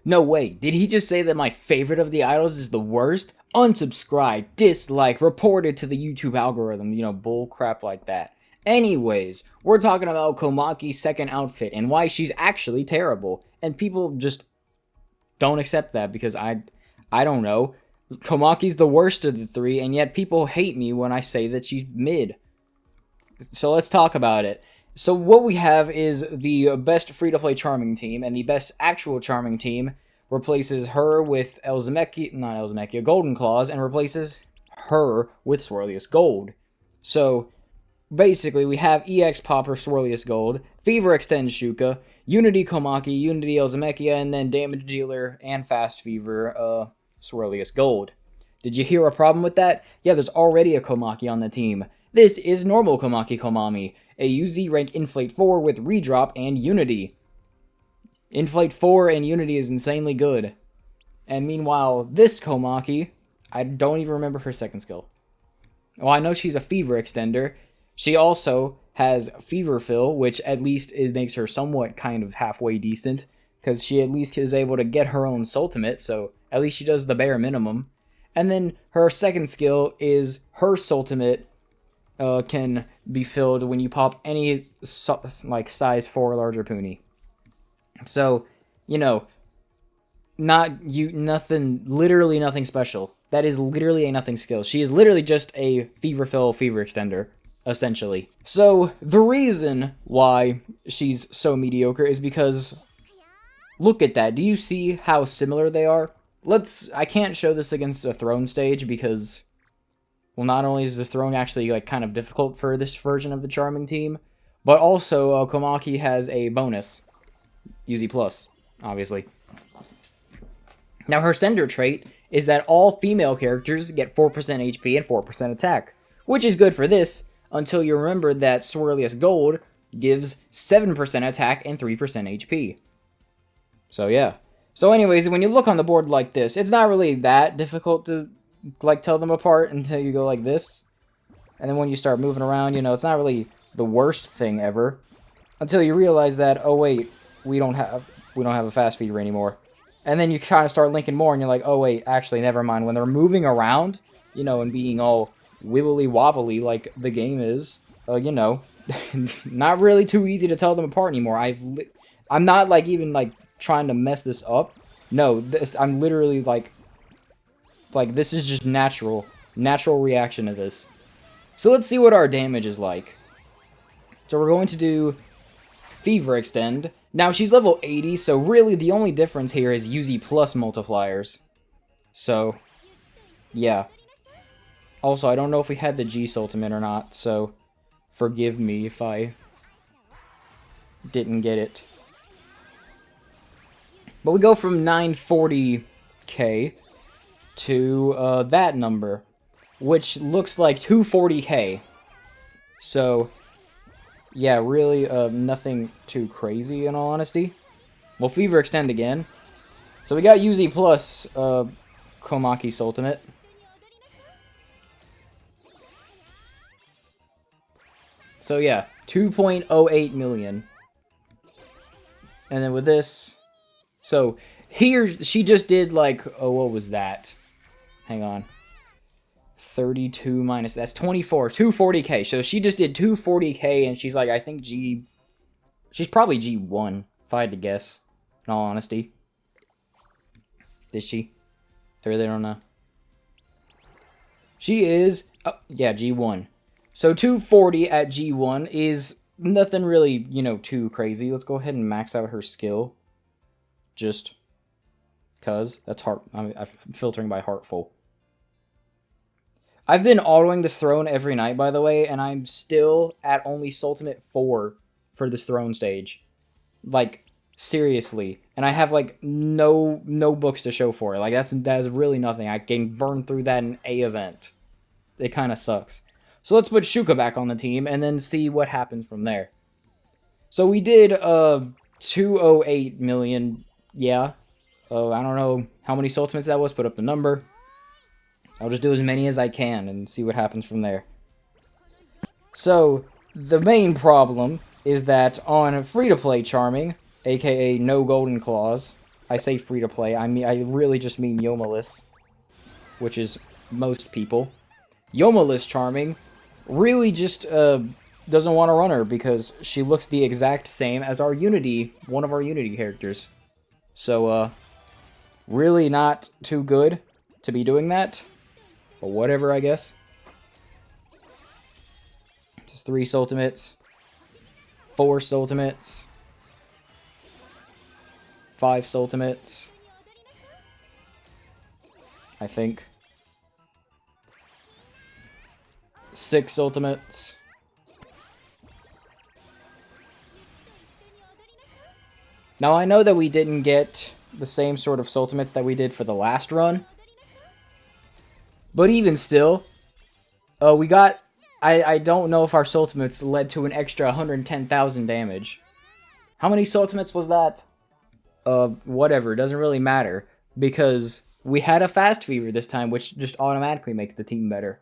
No way, did he just say that my favorite of the idols is the worst? Unsubscribe, dislike, reported to the YouTube algorithm, bull crap like that. Anyways, we're talking about Komaki's second outfit and why she's actually terrible. And people just don't accept that because I don't know. Komaki's the worst of the three, and yet people hate me when I say that she's mid. So let's talk about it. So what we have is the best free-to-play charming team, and the best actual charming team replaces her with Golden Claws, and replaces her with Swirlius Gold. So basically, we have EX Popper Swirlius Gold, Fever Extend Shuka, Unity Komaki, Unity Elzamekia, and then Damage Dealer and Fast Fever Swirlius Gold. Did you hear a problem with that? Yeah, there's already a Komaki on the team. This is normal Komaki Komami, a UZ rank Inflate 4 with Redrop and Unity. Inflate 4 and Unity is insanely good. And meanwhile, this Komaki, I don't even remember her second skill. Well, I know she's a Fever Extender. She also has Fever Fill, which at least it makes her somewhat kind of halfway decent, because she at least is able to get her own Soultimate, so at least she does the bare minimum. And then her second skill is her Soultimate can be filled when you pop any size 4 larger Puni. So, literally nothing special. That is literally a nothing skill. She is literally just a Fever Fill, Fever Extender, essentially. So, the reason why she's so mediocre is because, look at that. Do you see how similar they are? I can't show this against a throne stage because, well, not only is this throne actually kind of difficult for this version of the charming team, but also Komaki has a bonus, UZ+, obviously. Now her sender trait is that all female characters get 4% HP and 4% attack, which is good for this until you remember that Swirlius Gold gives 7% attack and 3% HP. So yeah. So anyways, when you look on the board like this, it's not really that difficult to tell them apart until you go like this. And then when you start moving around, it's not really the worst thing ever until you realize that, oh wait, we don't have a fast feeder anymore. And then you kind of start linking more and you're like, oh wait, actually never mind. When they're moving around, and being all wibbly wobbly like the game is, not really too easy to tell them apart anymore. I'm not even trying to mess this up. No, I'm literally this is just natural reaction to this. So let's see what our damage is like. So we're going to do Fever Extend. Now she's level 80, so really the only difference here is UZ plus multipliers. So, yeah. Also, I don't know if we had the G Soultimate or not, so forgive me if I didn't get it. But we go from 940k to that number, which looks like 240k. So, yeah, really nothing too crazy in all honesty. We'll Fever Extend again. So we got UZ plus Komaki Soultimate. So yeah, 2.08 million. And then with this, so here she just did what was that? Hang on. 32 minus, that's 24, 240k. So she just did 240k and she's I think she's probably G1, if I had to guess, in all honesty. Is she? I really don't know. She is, yeah, G1. So 240 at G1 is nothing really, too crazy. Let's go ahead and max out her skill. Just cause that's heart. I'm filtering by heartful. I've been autoing this throne every night, by the way, and I'm still at only Soultimate 4 for this throne stage. Seriously. And I have, no books to show for it. That is really nothing. I can burn through that in a event. It kind of sucks. So let's put Shuka back on the team, and then see what happens from there. So we did, 208 million, yeah. I don't know how many Soultimates that was, put up the number. I'll just do as many as I can and see what happens from there. So, the main problem is that on free-to-play charming, aka no Golden Claws, I say free to play, I really just mean Yomaless, which is most people. Yomaless Charming really just doesn't want to run her because she looks the exact same as our Unity, one of our Unity characters. So, really not too good to be doing that. But whatever, I guess. Just 3 Soultimates. 4 Soultimates. 5 Soultimates. I think. 6 Ultimates. Now I know that we didn't get the same sort of Soultimates that we did for the last run. But even still, we got... I don't know if our Soultimates led to an extra 110,000 damage. How many Soultimates was that? Whatever, it doesn't really matter. Because we had a Fast Fever this time, which just automatically makes the team better.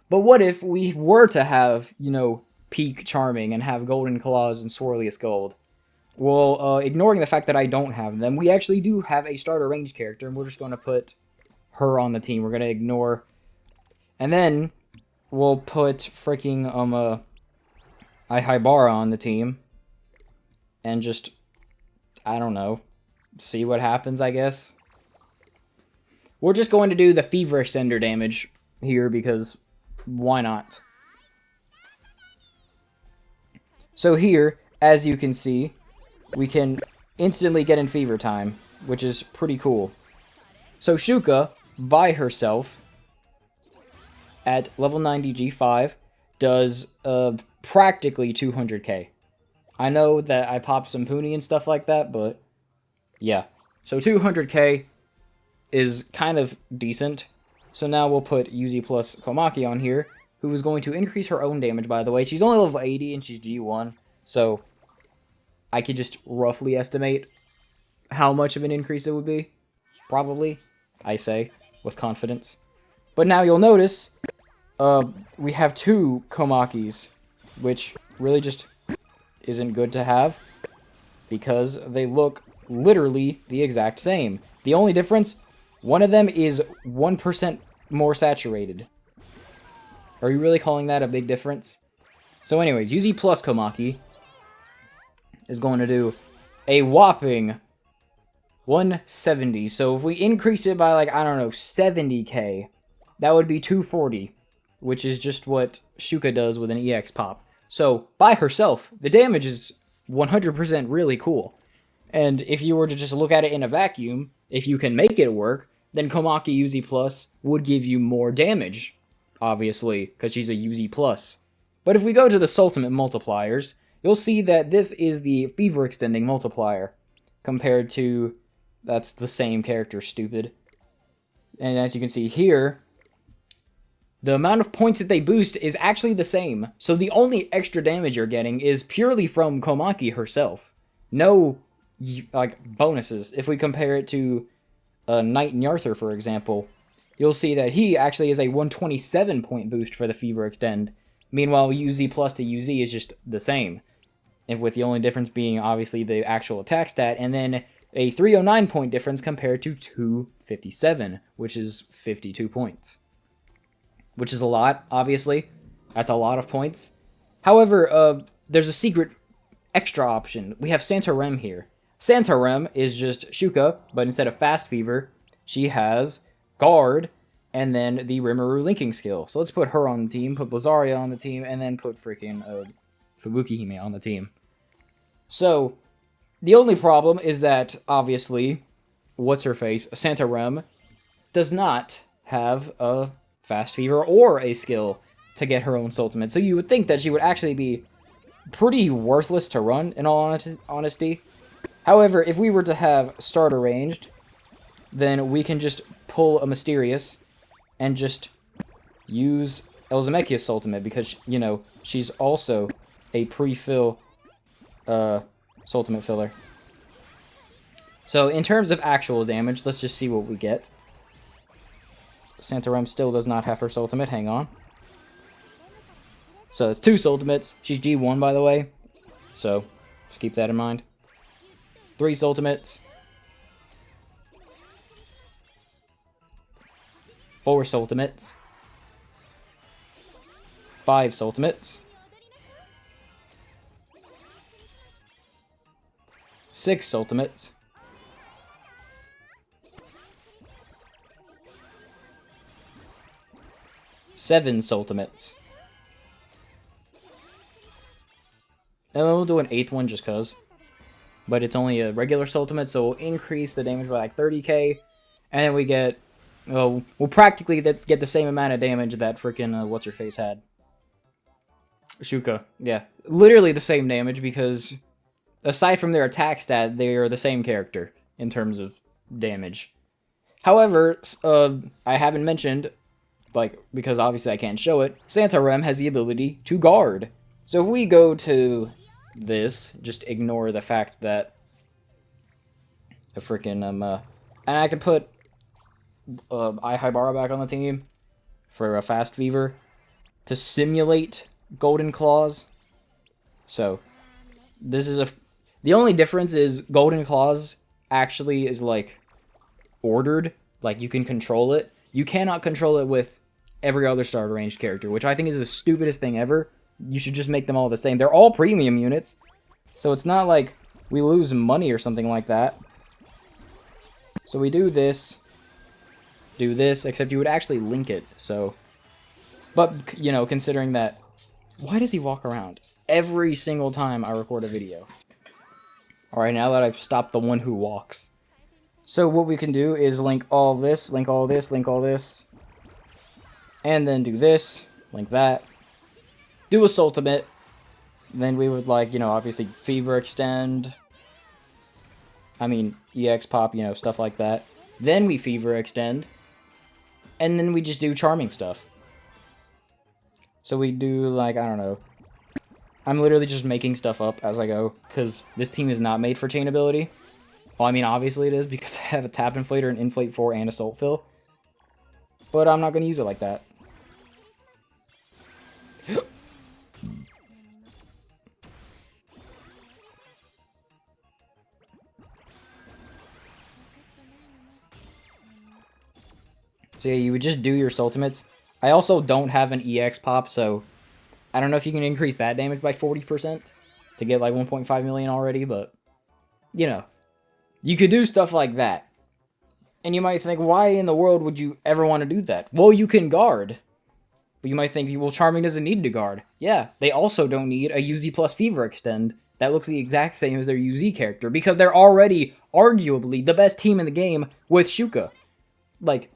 But what if we were to have, you know, Peak Charming and have Golden Claws and Swirliest Gold? Well, ignoring the fact that I don't have them, we actually do have a starter range character, and we're just going to put her on the team. We're going to ignore... And then, we'll put freaking, Aihibara on the team. And just, I don't know, see what happens, I guess. We're just going to do the Fever Extender damage here, because... why not? So here, as you can see, we can instantly get in Fever Time, which is pretty cool. So Shuka, by herself, at level 90 G5, does practically 200k. I know that I popped some Puni and stuff like that, but yeah. So 200k is kind of decent. So now we'll put Uz plus Komaki on here, who is going to increase her own damage, by the way. She's only level 80 and she's G1, so I could just roughly estimate how much of an increase it would be. Probably, I say, with confidence. But now you'll notice, we have 2 Komakis, which really just isn't good to have, because they look literally the exact same. The only difference... one of them is 1% more saturated. Are you really calling that a big difference? So anyways, Uz plus Komaki is going to do a whopping 170. So if we increase it by, like, I don't know, 70k, that would be 240, which is just what Shuka does with an EX pop. So by herself, the damage is 100% really cool. And if you were to just look at it in a vacuum, if you can make it work, then Komaki Uz Plus would give you more damage, obviously, because she's a Uz Plus. But if we go to the Soultimate multipliers, you'll see that this is the Fever Extending multiplier, compared to... that's the same character, stupid. And as you can see here, the amount of points that they boost is actually the same. So the only extra damage you're getting is purely from Komaki herself. No, like, bonuses. If we compare it to Knight Nyarther, for example, you'll see that he actually is a 127 point boost for the Fever Extend. Meanwhile, Uz plus to Uz is just the same. And with the only difference being, obviously, the actual attack stat, and then a 309 point difference compared to 257, which is 52 points. Which is a lot, obviously. That's a lot of points. However, there's a secret extra option. We have Santarem here. Santarem is just Shuka, but instead of Fast Fever, she has Guard, and then the Rimuru linking skill. So let's put her on the team, put Blazaria on the team, and then put freaking Fubuki Hime on the team. So, the only problem is that, obviously, what's-her-face, Santarem, does not have a Fast Fever or a skill to get her own Soultimate. So you would think that she would actually be pretty worthless to run, in all honesty. However, if we were to have starter ranged, then we can just pull a Mysterious and just use Elzamekia's Ultimate, because, you know, she's also a pre-fill Ultimate filler. So, in terms of actual damage, let's just see what we get. Santarem still does not have her Ultimate, hang on. So, it's 2 Ultimates. She's G1, by the way. So, just keep that in mind. 3 Ultimates. 4 Soultimates, 5 Soultimates, 6 Soultimates, 7 Soultimates, and then we'll do an 8th one just cause. But it's only a regular Soultimate, so we'll increase the damage by like 30k, and then we get, well, we'll practically get the same amount of damage that freaking what's-her-face had. Shuka, yeah. Literally the same damage, because aside from their attack stat, they are the same character in terms of damage. However, I haven't mentioned, like, because obviously I can't show it, Santarem has the ability to guard. So if we go to this, just ignore the fact that a freaking and I could put Ihaibara back on the team for a fast fever to simulate Golden Claws. So this is the only difference is Golden Claws actually is like ordered, like you can control it. You cannot control it with every other starter range character, which I think is the stupidest thing ever. You should just make them all the same. They're all premium units, so it's not like we lose money or something like that. So we do this, except you would actually link it, so... But, you know, considering that... Why does he walk around? Every single time I record a video. Alright, now that I've stopped the one who walks. So what we can do is link all this, link all this, link all this. And then do this, link that. Do a Soultimate, then we would, like, you know, obviously Fever Extend, I mean, EX Pop, you know, stuff like that. Then we Fever Extend, and then we just do Charming stuff. So we do, like, I don't know, I'm literally just making stuff up as I go, because this team is not made for chain ability. Well, I mean, obviously it is, because I have a Tap Inflator, an Inflate 4, and a Salt Fill. But I'm not going to use it like that. So yeah, you would just do your Soultimates. I also don't have an EX pop, so I don't know if you can increase that damage by 40% to get like 1.5 million already, but, you know, you could do stuff like that. And you might think, why in the world would you ever want to do that? Well, you can guard. But you might think, well, Charming doesn't need to guard. Yeah, they also don't need a UZ plus Fever Extend that looks the exact same as their UZ character, because they're already, arguably, the best team in the game with Shuka. Like,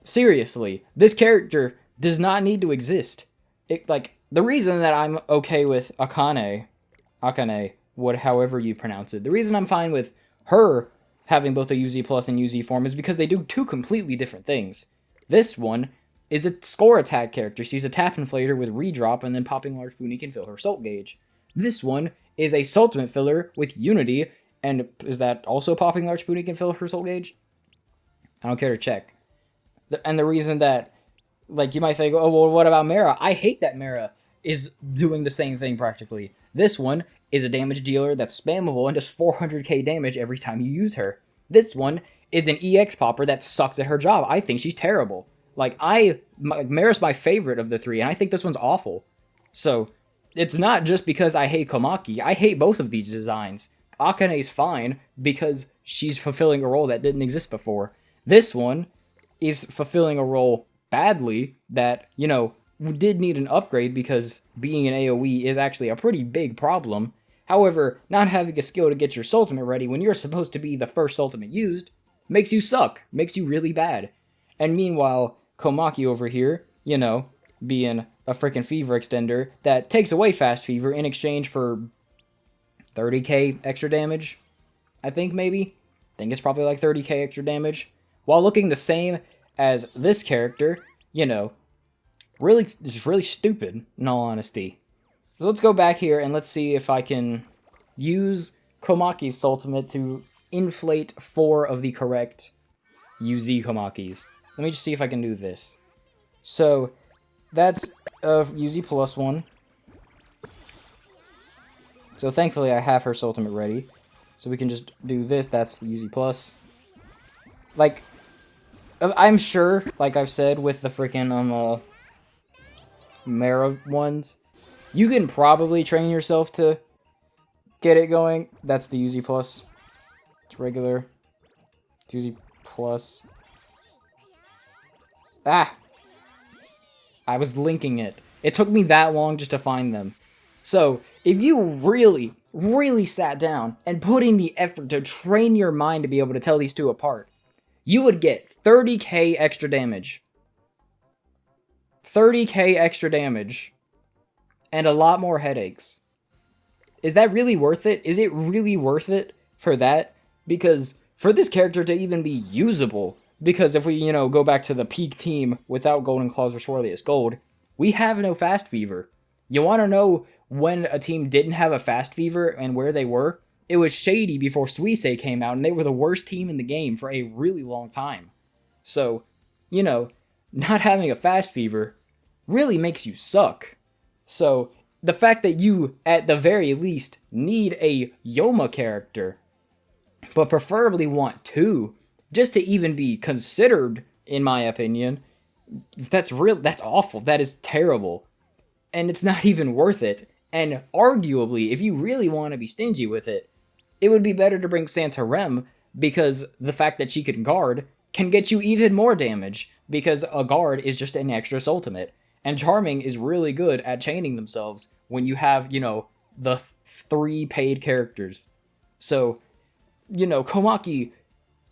seriously, this character does not need to exist. Like, the reason that I'm okay with Akane, however you pronounce it, the reason I'm fine with her having both a UZ plus and UZ form is because they do two completely different things. This one is a score attack character. She's a Tap Inflator with redrop, and then popping large Puni can fill her Salt gauge. This one is a Soultimate filler with Unity, and is that also popping large Puni can fill her Salt gauge? I don't care to check. And the reason that, like, you might think, oh, well, what about Mara? I hate that Mara is doing the same thing practically. This one is a damage dealer that's spammable and does 400k damage every time you use her. This one is an EX popper that sucks at her job. I think she's terrible. Like, Mara's my favorite of the three, and I think this one's awful. So, it's not just because I hate Komaki. I hate both of these designs. Akane's fine because she's fulfilling a role that didn't exist before. This one is fulfilling a role badly that, you know, did need an upgrade because being an AoE is actually a pretty big problem. However, not having a skill to get your Soultimate ready when you're supposed to be the first Soultimate used makes you suck, makes you really bad. And meanwhile, Komaki over here, you know, being a freaking Fever Extender that takes away Fast Fever in exchange for 30k extra damage, I think maybe. I think it's probably like 30k extra damage. While looking the same as this character, you know, really, it's really stupid, in all honesty. So let's go back here and let's see if I can use Komaki's Soultimate to inflate 4 of the correct UZ Komakis. Let me just see if I can do this. So, that's UZ plus 1. So thankfully I have her Soultimate ready. So we can just do this, that's the UZ plus. Like, I'm sure, like I've said with the freaking Mara ones, you can probably train yourself to get it going. That's the UZ plus. It's regular. It's UZ plus. Ah! I was linking it. It took me that long just to find them. So, if you really, really sat down and put in the effort to train your mind to be able to tell these two apart, you would get 30k extra damage. 30k extra damage. And a lot more headaches. Is that really worth it? Is it really worth it for that? Because for this character to even be usable, because if we, go back to the peak team without Golden Claws or Swirliest Gold, we have no Fast Fever. You want to know when a team didn't have a Fast Fever and where they were? It was Shady before Suisei came out, and they were the worst team in the game for a really long time. So, not having a Fast Fever really makes you suck. So, the fact that you, at the very least, need a Yoma character, but preferably want two, just to even be considered, in my opinion, that's awful. That is terrible. And it's not even worth it. And arguably, if you really want to be stingy with it, it would be better to bring Santarem, because the fact that she can guard can get you even more damage, because a guard is just an extra Soultimate. And Charming is really good at chaining themselves when you have, the 3 paid characters. So, Komaki,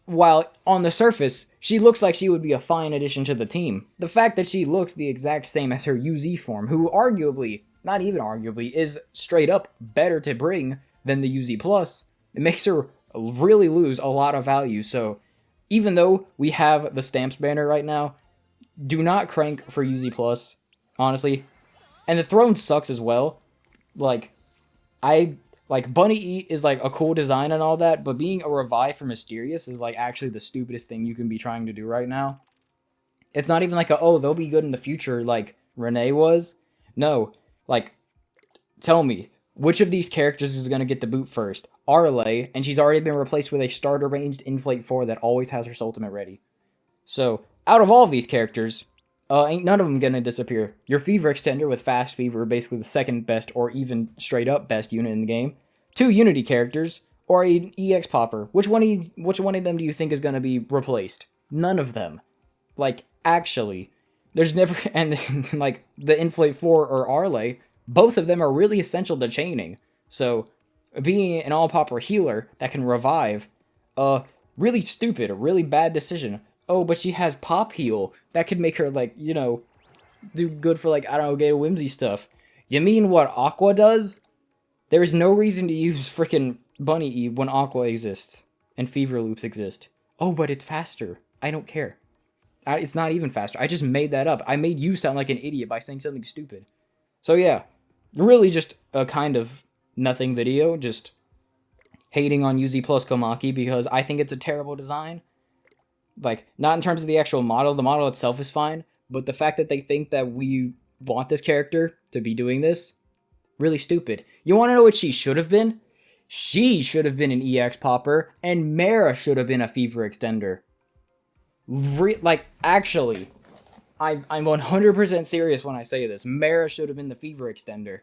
while on the surface, she looks like she would be a fine addition to the team. The fact that she looks the exact same as her UZ form, who arguably, not even arguably, is straight up better to bring than the UZ Plus, it makes her really lose a lot of value. So, even though we have the Stamps banner right now, do not crank for UZ Plus, honestly. And the throne sucks as well. Bunny Eat is a cool design and all that, but being a revive for Mysterious is actually the stupidest thing you can be trying to do right now. It's not even they'll be good in the future like Renee was. No, tell me, which of these characters is going to get the boot first? Arle, and she's already been replaced with a starter ranged Inflate 4 that always has her Soultimate ready. So, out of all of these characters, ain't none of them gonna disappear. Your Fever Extender with Fast Fever, basically the second best or even straight up best unit in the game. 2 Unity characters, or an EX Popper. Which one of them do you think is gonna be replaced? None of them. Actually. There's never, and the Inflate 4 or Arle, both of them are really essential to chaining. So, being an all-popper healer that can revive, really stupid, a really bad decision. Oh, but she has Pop Heal. That could make her, do good for, get whimsy stuff. You mean what Aqua does? There is no reason to use frickin' Bunny Eve when Aqua exists. And Fever Loops exist. Oh, but it's faster. I don't care. It's not even faster. I just made that up. I made you sound like an idiot by saying something stupid. So yeah, really just a kind of nothing video. Just hating on UZ plus Komaki because I think it's a terrible design. Not in terms of the actual model. The model itself is fine. But the fact that they think that we want this character to be doing this, really stupid. You want to know what she should have been? She should have been an EX Popper, and Mara should have been a Fever Extender. Actually, I'm 100% serious when I say this. Mara should have been the Fever Extender.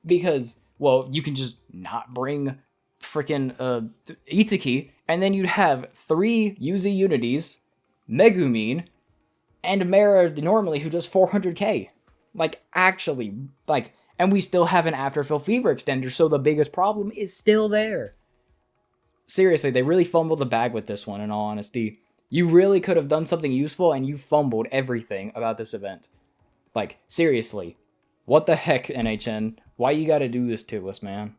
Because, well, you can just not bring frickin' Itsuki, and then you'd have 3 UZ Unities, Megumin, and Mara normally who does 400k. Actually, and we still have an Afterfill Fever Extender, so the biggest problem is still there. Seriously, they really fumbled the bag with this one, in all honesty. You really could have done something useful, and you fumbled everything about this event. Seriously. What the heck, NHN? Why you gotta do this to us, man?